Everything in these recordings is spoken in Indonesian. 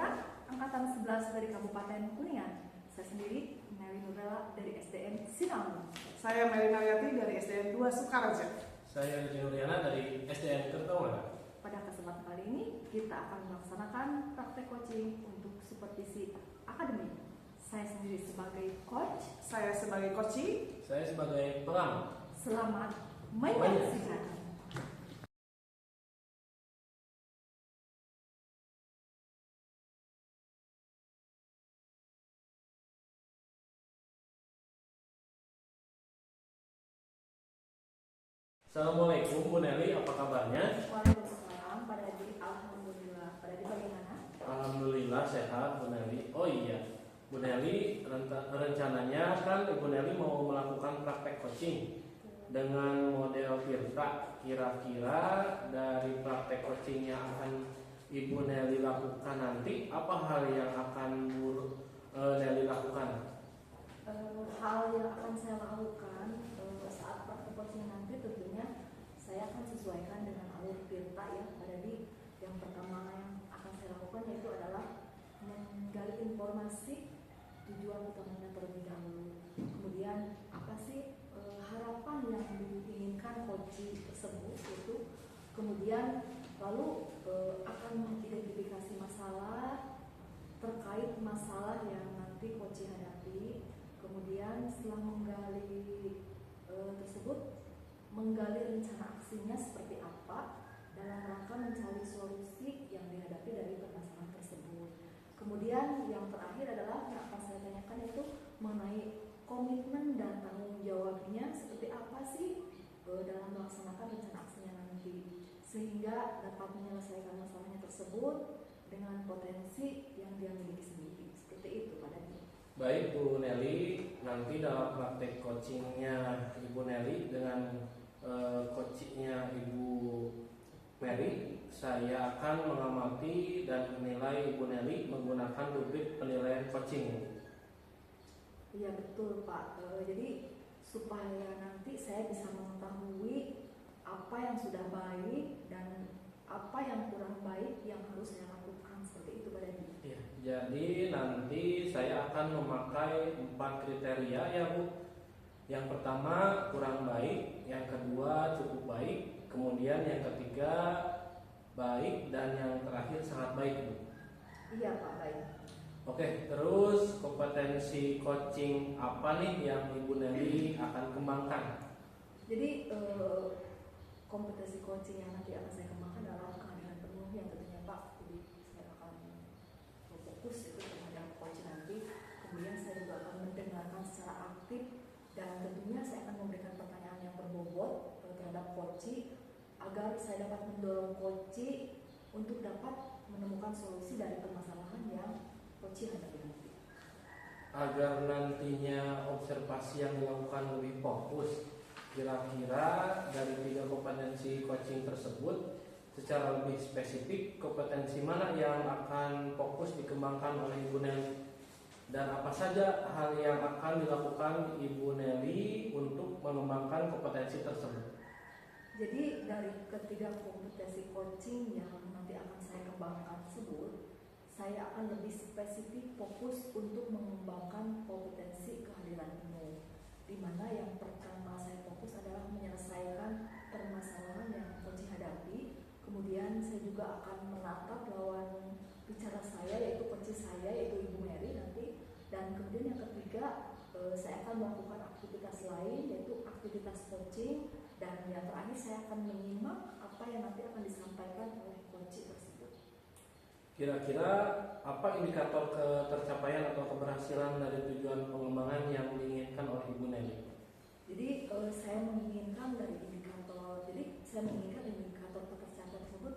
anak-anak angkatan 11 dari Kabupaten Kuningan. Saya sendiri, Mary Nurella dari SDN Sinau. Saya Mary Naryati dari SDN 2 Sukareja. Saya Rizky Nuriana dari SDN Kertawana. Pada kesempatan kali ini, kita akan melaksanakan praktek coaching untuk supervisi akademik. Saya sendiri sebagai coach. Saya sebagai coachee. Saya sebagai pengamat. Selamat menyaksikan. Assalamualaikum Bu Nelly, apa kabarnya? Waalaikumsalam, Pak Dadi. Alhamdulillah. Pak Dadi bagaimana? Alhamdulillah sehat Bu Nelly. Oh iya, Bu Nelly rencananya kan Ibu Nelly mau melakukan praktek coaching dengan model Tirta. Kira-kira dari praktek coaching yang akan Ibu Nelly lakukan nanti, apa hal yang akan Bu Nelly lakukan? Hal yang akan saya lakukan saat praktek coaching nanti tentunya saya akan sesuaikan dengan alur Tirta ya. Jadi yang pertama yang akan saya lakukan yaitu adalah menggali informasi tujuan utamanya terlebih dahulu. Kemudian apa sih harapan yang diinginkan coaching tersebut itu. Kemudian lalu akan mengidentifikasi masalah terkait masalah yang nanti coaching hadapi. Kemudian setelah menggali tersebut, menggali rencana aksinya seperti apa dalam rangka mencari solusi yang dihadapi dari permasalahan tersebut. Kemudian yang terakhir adalah yang akan saya tanyakan itu mengenai komitmen dan tanggung jawabnya seperti apa sih dalam melaksanakan rencana aksinya nanti, sehingga dapat menyelesaikan masalahnya tersebut dengan potensi yang dia miliki sendiri. Seperti itu Pak Dadi. Baik Bu Nelly, nanti dalam praktek coachingnya Ibu Nelly dengan coachingnya Ibu Mary, saya akan mengamati dan menilai Ibu Nelly menggunakan rubrik penilaian coaching. Iya betul Pak. Jadi supaya nanti saya bisa mengetahui apa yang sudah baik dan apa yang kurang baik yang harus saya lakukan, seperti itu Pak Dadi. Ya, jadi nanti saya akan memakai 4 kriteria ya Bu. Yang pertama kurang baik, yang kedua cukup baik, kemudian yang ketiga baik, dan yang terakhir sangat baik Bu. Iya Pak, baik. Oke, terus kompetensi coaching apa nih yang Ibu Nelly akan kembangkan? Jadi kompetensi coaching yang nanti akan saya kembangkan adalah kehadiran penuh yang tentunya Pak. Jadi saya akan fokus itu terhadap coaching nanti. Kemudian saya juga akan mendengarkan secara aktif dan tentunya saya akan memberikan pertanyaan yang berbobot terhadap coaching agar saya dapat mendorong coaching untuk dapat menemukan solusi dari permasalahan yang coaching hadapi nanti. Agar nantinya observasi yang dilakukan lebih fokus, kira-kira dari 3 kompetensi coaching tersebut secara lebih spesifik kompetensi mana yang akan fokus dikembangkan oleh Ibu Nelly, dan apa saja hal yang akan dilakukan Ibu Nelly untuk mengembangkan kompetensi tersebut? Jadi dari ketiga kompetensi coaching yang nanti akan saya kembangkan tersebut, saya akan lebih spesifik fokus untuk mengembangkan kompetensi kehadiran penuh, di mana yang pertama saya fokus adalah menyelesaikan permasalahan yang coaching hadapi. Kemudian saya juga akan menatap lawan bicara saya, yaitu coaching saya, yaitu Ibu Mary nanti. Dan kemudian yang ketiga, saya akan melakukan aktivitas lain, yaitu aktivitas coaching. Dan yang terakhir saya akan menyimak apa yang nanti akan disampaikan oleh coaching tersebut. Kira-kira apa indikator ketercapaian atau keberhasilan dari tujuan pengembangan yang diinginkan oleh Ibu Nelly? Jadi saya menginginkan indikator ketercapaian tersebut,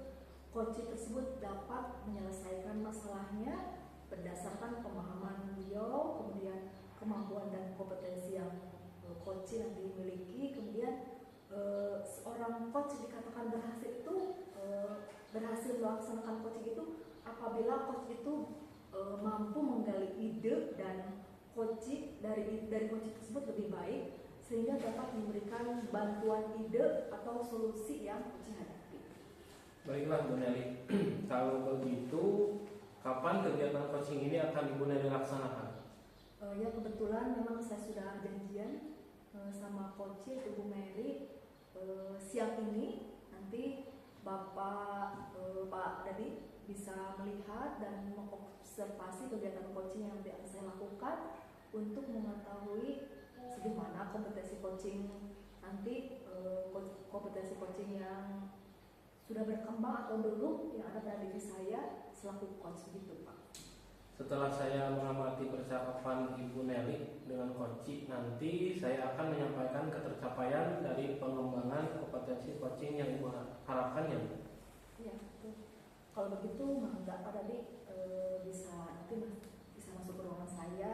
coaching tersebut dapat menyelesaikan masalahnya berdasarkan pemahaman beliau, kemudian kemampuan dan kompetensi yang coaching yang dimiliki. Kemudian seorang coach dikatakan berhasil itu berhasil melaksanakan coaching itu apabila coach itu mampu menggali ide dan coaching dari coaching tersebut lebih baik, sehingga dapat memberikan bantuan ide atau solusi yang coaching hadapi. Baiklah Bu Nelly, kalau begitu kapan kegiatan nanti akan Ibu Neri laksanakan? Ya kebetulan memang saya sudah janjian sama coach yaitu Bu Mary siang ini nanti Bapak Pak David bisa melihat dan mengobservasi kegiatan coaching yang nanti akan saya lakukan untuk mengetahui sejauh mana kompetensi coaching nanti, kompetensi coaching yang sudah berkembang atau belum yang ada pada diri saya selaku coach begitu Pak. Setelah saya mengamati percakapan Ibu Nelly dengan coaching, nanti saya akan menyampaikan ketercapaian dari pengembangan kompetensi coaching yang Ibu harapkan ya. Iya betul. Kalau begitu mangga Pak Dadi bisa masuk ke ruangan saya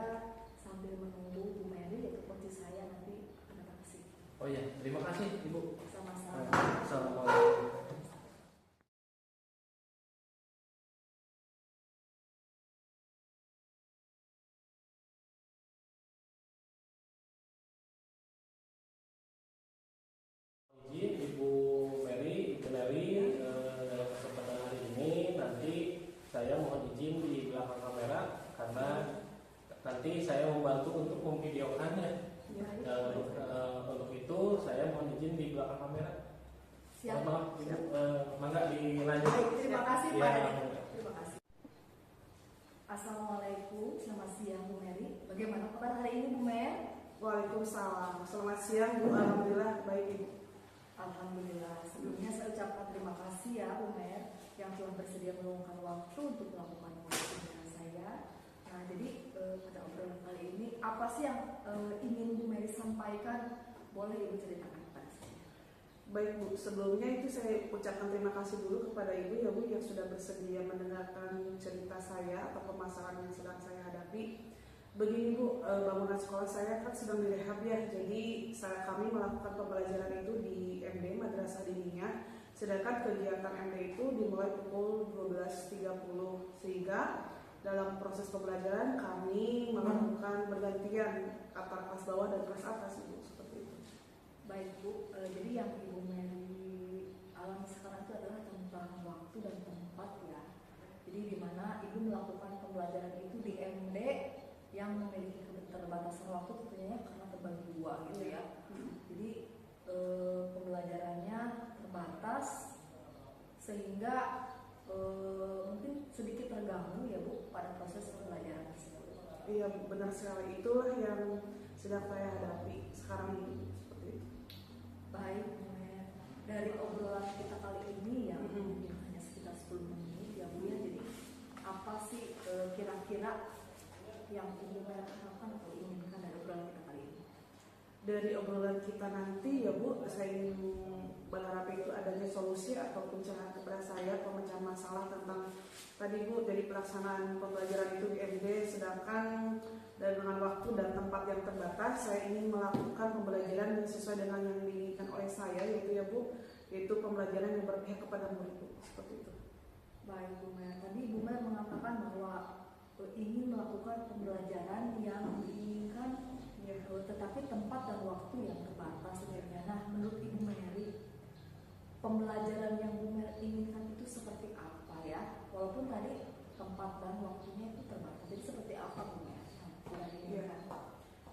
sambil menunggu Bu Mary yaitu coach saya nanti akan datang ke sini. Oh iya, terima kasih Ibu. Sama-sama. Assalamualaikum. Izin Ibu Mary, Ibu Nelly, dalam kesempatan hari ini nanti saya mohon izin di belakang kamera karena nanti saya membantu untuk memvideokannya. Ya, Untuk itu saya mohon izin di belakang kamera. siap. Maaf, Ibu, Siap. mangga dilanjut. Baik, terima kasih Ya, Pak Dadi. Terima kasih. Assalamualaikum, selamat siang Bu Mary. Bagaimana kabar hari ini Bu Mary? Waalaikumsalam. Selamat siang Bu. Alhamdulillah baik Ibu. Alhamdulillah. Sebelumnya saya ucapkan terima kasih ya Bu Mary yang telah bersedia meluangkan waktu untuk melakukan wawancara dengan saya. Nah, jadi pada obrolan kali ini apa sih yang ingin Bu Mary sampaikan? Boleh Ibu ceritakan kepada saya. Baik Bu, sebelumnya itu saya ucapkan terima kasih dulu kepada Ibu ya Bu yang sudah bersedia mendengarkan cerita saya atau permasalahan yang sedang saya hadapi. Begini Bu, bangunan sekolah saya kan sedang direhab ya, jadi kami melakukan pembelajaran itu di MD Madrasah Diniyah, sedangkan kegiatan MD itu dimulai pukul 12.30 sehingga dalam proses pembelajaran kami melakukan bergantian antara kelas bawah dan kelas atas Ibu, seperti itu. Baik Bu, jadi yang Ibu Mary alami sekarang itu adalah tentang waktu dan tempat ya. Jadi di mana Ibu melakukan pembelajaran itu di MD yang memiliki keterbatasan waktu tentunya karena terbagi dua gitu ya. Jadi pembelajarannya terbatas sehingga mungkin sedikit terganggu ya Bu pada proses pembelajaran tersebut. Iya benar sekali, itulah yang sedang saya hadapi sekarang ini, seperti itu. Baik Bu Mary, dari obrolan kita kali ini ya mungkin hanya sekitar 10 menit ya Bu ya. Jadi apa sih kira-kira yang Ibu Mary harapkan atau inginkan dari obrolan kita kali ini? Dari obrolan kita nanti ya Bu, saya ingin berharap itu adanya solusi atau pencerahan kepada saya pemecahan masalah tentang tadi Bu, dari pelaksanaan pembelajaran itu di MD sedangkan dengan waktu dan tempat yang terbatas saya ingin melakukan pembelajaran yang sesuai dengan yang diinginkan oleh saya yaitu ya Bu, yaitu pembelajaran yang berpihak kepada murid Bu, seperti itu. Baik Bu Mary, tadi Bu Mary mengatakan bahwa ingin melakukan pembelajaran yang diinginkan ya, tetapi tempat dan waktu yang terbatas sebenarnya. Nah, menurut Ibu Mary, pembelajaran yang Bu Mary inginkan itu seperti apa ya? Walaupun tadi tempat dan waktunya itu terbatas. Jadi seperti apa Bu Mary yang Bu Mary inginkan?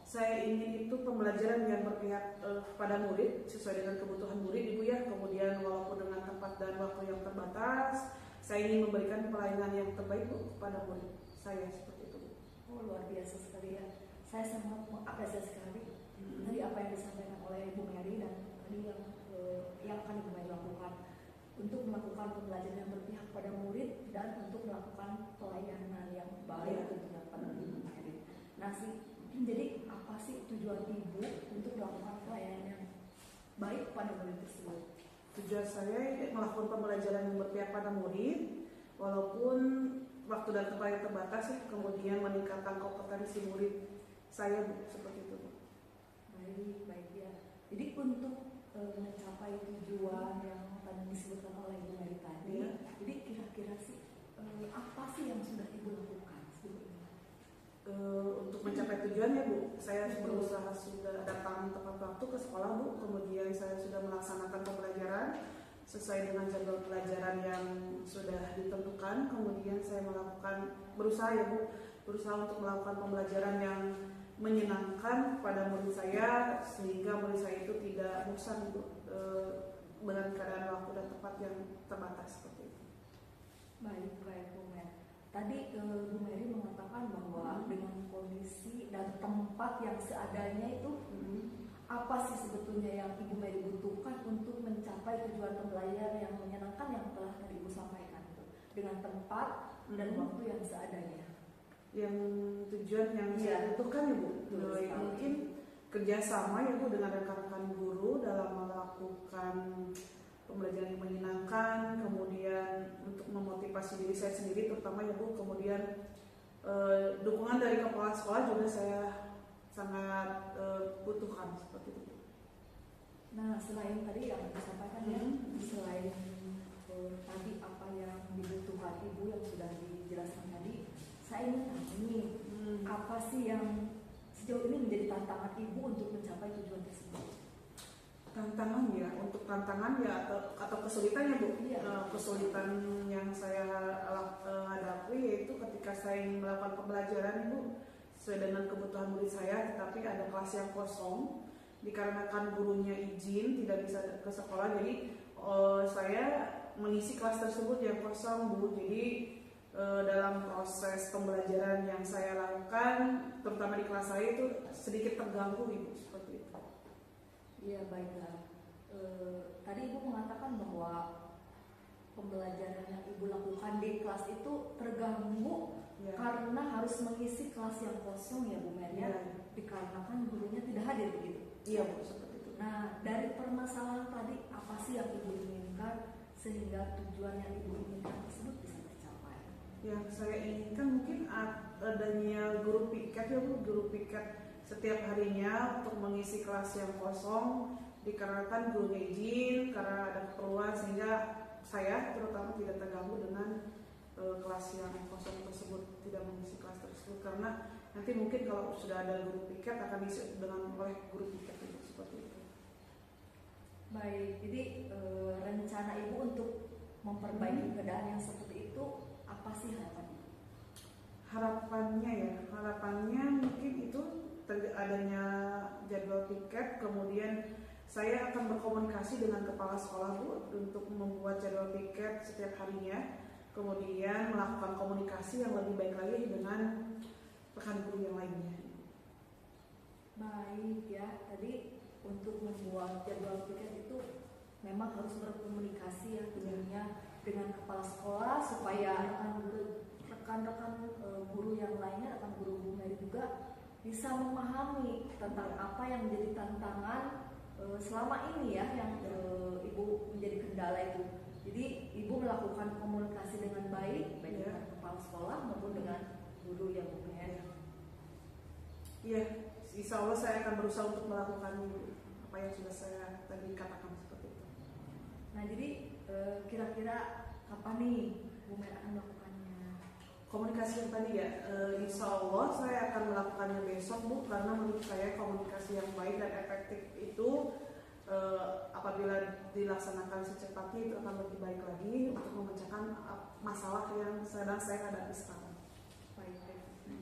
Saya ingin itu pembelajaran yang berpihak kepada murid sesuai dengan kebutuhan murid Ibu ya. Kemudian walaupun dengan tempat dan waktu yang terbatas, saya ingin memberikan pelayanan yang terbaik Bu kepada murid saya, seperti itu. Oh, luar biasa sekali ya. Saya sangat mengapresiasi sekali dari apa yang disampaikan oleh Bu Mary dan tadi yang akan Ibu Mary lakukan untuk melakukan pembelajaran yang berpihak pada murid dan untuk melakukan pelayanan yang baik tentunya pada Ibu Mary. Nah jadi apa sih tujuan Ibu untuk melakukan pelayanan yang baik pada murid tersebut? Tujuan saya melakukan pembelajaran yang berpihak pada murid walaupun waktu dan tempat yang terbatas ya, kemudian meningkatkan kompetensi murid saya Bu, seperti itu Bu. Baik ya. Jadi untuk mencapai tujuan yang tadi disebutkan oleh Ibu Mary tadi, Ya. jadi kira-kira sih apa sih yang sudah Ibu lakukan sebelum ini? Untuk mencapai tujuan ya Bu, saya berusaha sudah datang tepat waktu ke sekolah Bu, kemudian saya sudah melaksanakan pembelajaran sesuai dengan jadwal pelajaran yang sudah ditentukan, kemudian saya berusaha ya Bu berusaha untuk melakukan pembelajaran yang menyenangkan pada murid saya sehingga murid saya itu tidak bosan dengan keadaan waktu dan tempat yang terbatas seperti itu. Baik Bu Mary. Tadi Bu Mary mengatakan bahwa dengan kondisi dan tempat yang seadanya itu apa sih sebetulnya yang Ibu Mary butuhkan untuk mencapai tujuan pembelajaran yang menyenangkan yang telah tadi Ibu sampaikan itu dengan tempat dan waktu yang seadanya. Yang tujuan yang saya butuhkan ya Bu, mungkin kerjasama ya Bu dengan rekan-rekan guru dalam melakukan pembelajaran yang menyenangkan, kemudian untuk memotivasi diri saya sendiri terutama ya Bu, kemudian dukungan dari kepala sekolah juga saya sangat butuhkan seperti itu. Nah selain tadi yang disampaikan ya, selain tadi apa yang dibutuhkan Ibu yang sudah dijelaskan tadi, saya ingin tahu nih apa sih yang sejauh ini menjadi tantangan Ibu untuk mencapai tujuan tersebut? Tantangan ya, untuk tantangan ya atau kesulitan ya Bu. Kesulitan yang saya hadapi yaitu ketika saya ingin melakukan pembelajaran Bu sesuai dengan kebutuhan murid saya, tetapi ada kelas yang kosong dikarenakan gurunya izin tidak bisa ke sekolah, jadi saya mengisi kelas tersebut yang kosong Bu. Jadi dalam proses pembelajaran yang saya lakukan terutama di kelas saya itu sedikit terganggu Ibu seperti itu. Iya baiklah. Tadi Ibu mengatakan bahwa pembelajaran yang Ibu lakukan di kelas itu terganggu karena harus mengisi kelas yang kosong ya Bu Mary, dikarenakan gurunya tidak hadir begitu. Iya Bu, seperti itu. Nah dari permasalahan tadi apa sih yang Ibu inginkan sehingga tujuan yang Ibu inginkan tersebut bisa tercapai? Yang saya inginkan mungkin adanya guru piket ya Bu, guru piket setiap harinya untuk mengisi kelas yang kosong dikarenakan gurunya izin karena ada keperluan, sehingga saya terutama tidak terganggu dengan kelas yang kosong tersebut, tidak mengisi kelas tersebut karena nanti mungkin kalau sudah ada guru piket akan diisi dengan oleh guru piket itu seperti itu. Baik, jadi rencana Ibu untuk memperbaiki keadaan yang seperti itu apa sih harapannya? Harapannya mungkin itu adanya jadwal piket, kemudian saya akan berkomunikasi dengan kepala sekolah Bu untuk membuat jadwal piket setiap harinya, kemudian melakukan komunikasi yang lebih baik lagi dengan rekan guru yang lainnya. Baik ya, tadi untuk membuat jadwal piket itu memang harus berkomunikasi ya tentunya dengan kepala sekolah supaya rekan-rekan guru yang lainnya, rekan guru Bu Mary juga bisa memahami tentang apa yang menjadi tantangan selama ini ya yang Ibu menjadi kendala itu. Jadi Ibu melakukan komunikasi dengan baik dengan kepala sekolah maupun dengan guru yang Bu Mary. Iya, insya Allah saya akan berusaha untuk melakukan apa yang sudah saya tadi katakan seperti itu. Nah jadi kira-kira kapan nih Bu Mary akan melakukannya? Komunikasi yang tadi ya, insya Allah saya akan melakukannya besok Bu, karena menurut saya komunikasi yang baik dan efektif itu apabila dilaksanakan secepatnya itu akan lebih baik lagi untuk memecahkan masalah yang sedang saya hadapi sekarang. Baik.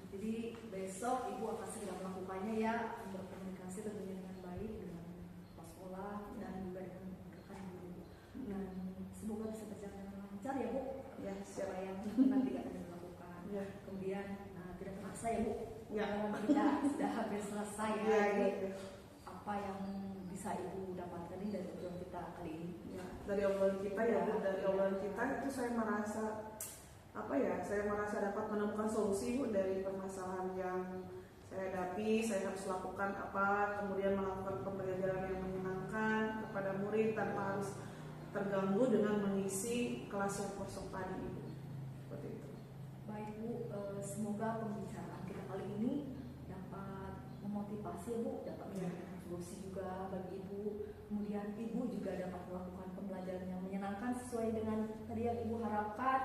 Jadi besok Ibu akan segera melakukannya ya, berkomunikasi tentunya dengan baik dengan kepala sekolah dan juga dengan rekan guru. Dan semoga bisa berjalan dengan lancar ya Bu. Ya, siap. Supaya nanti tidak ada dilakukan. Ya. Kemudian tidak terasa ya Bu. Ya. Kita sudah hampir selesai ya. Ya, Jadi ya. apa yang bisa Ibu dapatkan ini dari obrolan kita kali ini? Ya, dari obrolan kita ya Bu, dari obrolan kita itu saya merasa saya merasa dapat menemukan solusi Bu dari permasalahan yang saya hadapi. Saya harus lakukan apa, kemudian melakukan pembelajaran yang menyenangkan kepada murid tanpa harus terganggu dengan mengisi kelas yang kosong tadi Ibu. Seperti itu. Baik Bu, semoga pembicaraan kita kali ini dapat memotivasi Bu, dapat memberikan solusi juga bagi Ibu. Kemudian Ibu juga dapat melakukan pembelajaran yang menyenangkan sesuai dengan tadi yang Ibu harapkan.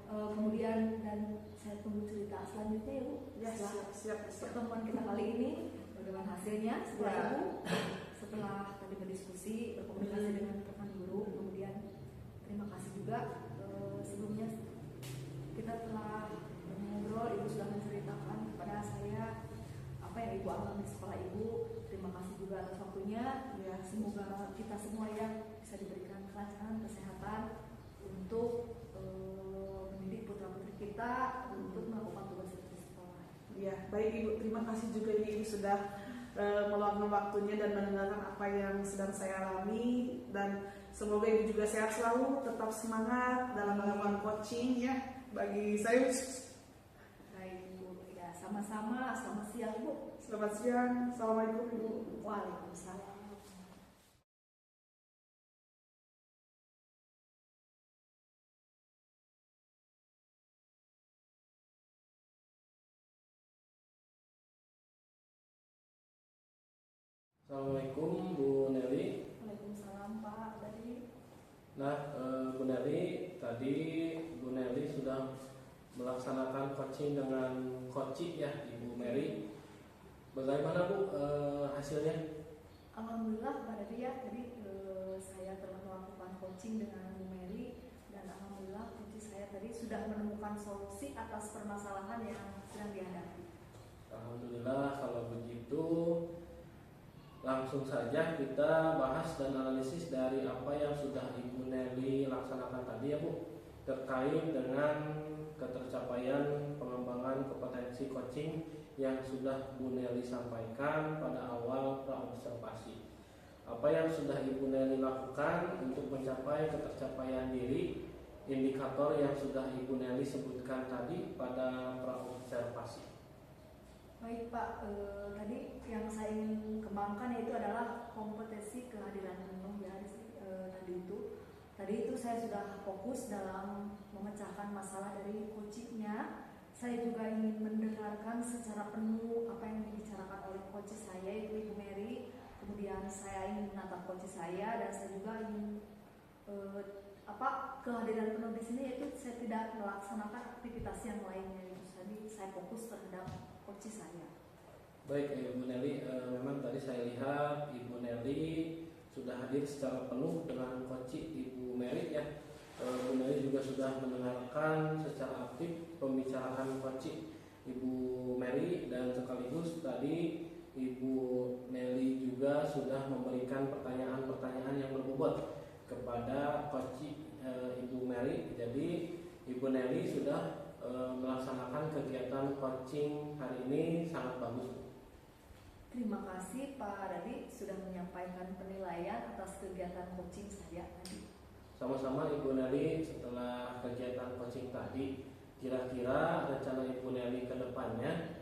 Kemudian dan saya tunggu cerita selanjutnya ya Bu. Ya, siap. Pertemuan kita kali ini bagaimana hasilnya setelah Ibu setelah tadi berdiskusi berkomunikasi dengan rekan guru. Kemudian terima kasih juga sebelumnya kita telah ngobrol, Ibu sudah menceritakan Ibu alumni sekolah Ibu. Terima kasih juga atas waktunya. Ya, Semoga kita semua yang bisa diberikan kelancaran kesehatan untuk mendidik putra-putri kita untuk melakukan tugas di sekolah. ya, baik Ibu, terima kasih juga ini Ibu sudah meluangkan waktunya dan mendengarkan apa yang sedang saya alami, dan semoga Ibu juga sehat selalu, tetap semangat dalam melakukan coaching ya bagi saya. Baik Ibu, ya sama-sama. Selamat siang Ibu. Selamat siang, assalamualaikum Ibu. Waalaikumsalam. Assalamualaikum Bu Nelly. Waalaikumsalam Pak Dadi. Nah, Bu Nelly, tadi Bu Nelly sudah melaksanakan coaching dengan coach ya Ibu Mary. Bagaimana Bu hasilnya? Alhamdulillah Pak Dadi ya, tadi saya telah melakukan coaching dengan Bu Mary, dan alhamdulillah coach saya tadi sudah menemukan solusi atas permasalahan yang sedang dihadapi. Alhamdulillah, kalau begitu langsung saja kita bahas dan analisis dari apa yang sudah Ibu Nelly laksanakan tadi ya Bu, terkait dengan ketercapaian pengembangan kompetensi coaching yang sudah Bu Nelly sampaikan pada awal praobservasi. Apa yang sudah Ibu Nelly lakukan untuk mencapai ketercapaian diri, indikator yang sudah Ibu Nelly sebutkan tadi pada praobservasi. Baik Pak, tadi yang saya ingin kembangkan itu adalah kompetensi kehadiran penuh ya. Tadi itu saya sudah fokus dalam memecahkan masalah dari coachingnya. Saya juga ingin mendengarkan secara penuh apa yang dibicarakan oleh coach saya itu Ibu Mary. Kemudian saya ingin menatap coach saya, dan saya juga ingin kehadiran penuh di sini itu saya tidak melaksanakan aktivitas yang lainnya. Jadi saya fokus terhadap coach saya. Baik Ibu Nelly, memang tadi saya lihat Ibu Nelly sudah hadir secara penuh dengan coach Ibu Mary ya. Bu Nelly juga sudah mendengarkan secara aktif pembicaraan coach Ibu Mary, dan sekaligus tadi Ibu Nelly juga sudah memberikan pertanyaan-pertanyaan yang berbobot kepada coach Ibu Mary. Jadi Ibu Nelly sudah melaksanakan kegiatan coaching hari ini sangat bagus. Terima kasih Pak Dadi sudah menyampaikan penilaian atas kegiatan coaching saya tadi. Sama-sama Ibu Nelly, setelah kegiatan coaching tadi, kira-kira rencana Ibu Nelly ke depannya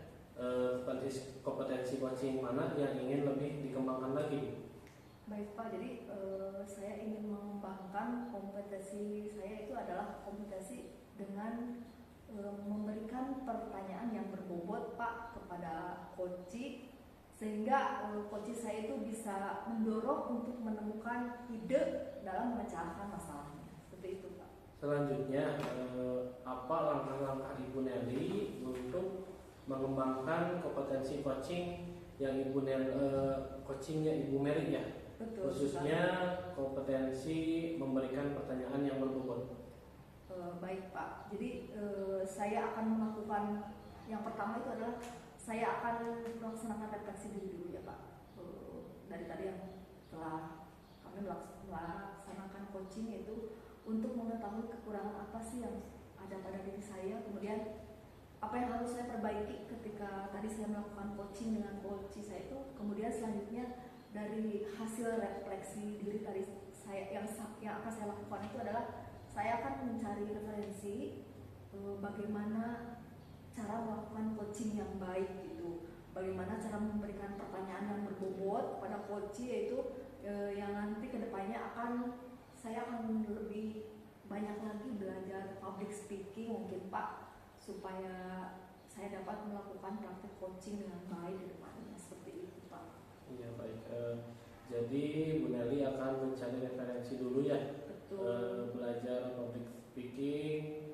kompetensi coaching mana yang ingin lebih dikembangkan lagi? Baik Pak, jadi saya ingin mengembangkan kompetensi saya itu adalah kompetensi dengan memberikan pertanyaan yang berbobot Pak kepada coach, sehingga coach saya itu bisa mendorong untuk menemukan ide dalam memecahkan masalahnya. Seperti itu Pak. Selanjutnya, apa langkah-langkah Ibu Nelly untuk mengembangkan kompetensi coaching yang Ibu Nelly coachingnya Ibu Mary ya? Betul, khususnya kompetensi memberikan pertanyaan yang berbobot. Baik Pak, jadi saya akan melakukan yang pertama itu adalah saya akan melaksanakan refleksi diri dulu ya Pak. Dari tadi yang telah kami melaksanakan coaching itu untuk mengetahui kekurangan apa sih yang ada pada diri saya, kemudian apa yang harus saya perbaiki ketika tadi saya melakukan coaching dengan coach saya itu, kemudian selanjutnya dari hasil refleksi diri tadi saya yang akan saya lakukan itu adalah saya akan mencari referensi bagaimana cara melakukan coaching yang baik gitu, bagaimana cara memberikan pertanyaan yang berbobot kepada coach, yaitu yang nanti kedepannya saya akan lebih banyak lagi belajar public speaking mungkin Pak, supaya saya dapat melakukan praktik coaching dengan baik di depannya, seperti itu Pak. Iya baik. Jadi Bu Nelly akan mencari referensi dulu ya. Belajar public speaking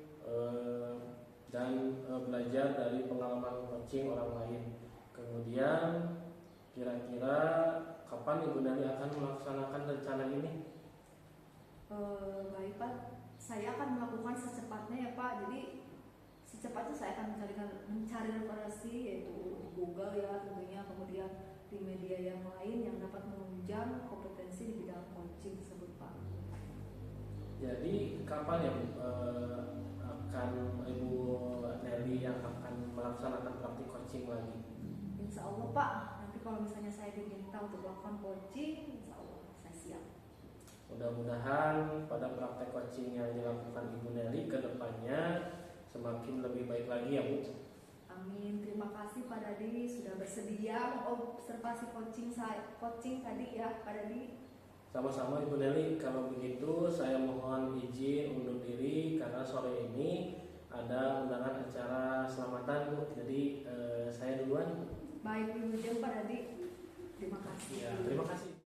dan belajar dari pengalaman coaching orang lain. Kemudian kira-kira kapan Ibu Nelly akan melaksanakan rencana ini? Baik Pak, saya akan melakukan secepatnya ya Pak. Jadi secepatnya saya akan mencari referensi yaitu di Google ya tentunya, kemudian di media yang lain yang dapat menunjang kompetensi di bidang coaching tersebut Pak. Jadi kapan ya akan Ibu Nelly yang akan melaksanakan praktik coaching lagi? Insya Allah Pak, nanti kalau misalnya saya diminta untuk melakukan coaching, insya Allah saya siap. Mudah-mudahan pada praktek coaching yang dilakukan Ibu Nelly ke depannya semakin lebih baik lagi ya Bu. Amin. Terima kasih Pak Dadi sudah bersedia mengobservasi coaching tadi ya Pak Dadi. Sama-sama Ibu Nelly, kalau begitu saya mohon izin undur diri karena sore ini ada undangan acara selamatan Bu. Jadi saya duluan. Baik, Ibu Jem Pak Dadi. Terima kasih. Ya, terima kasih.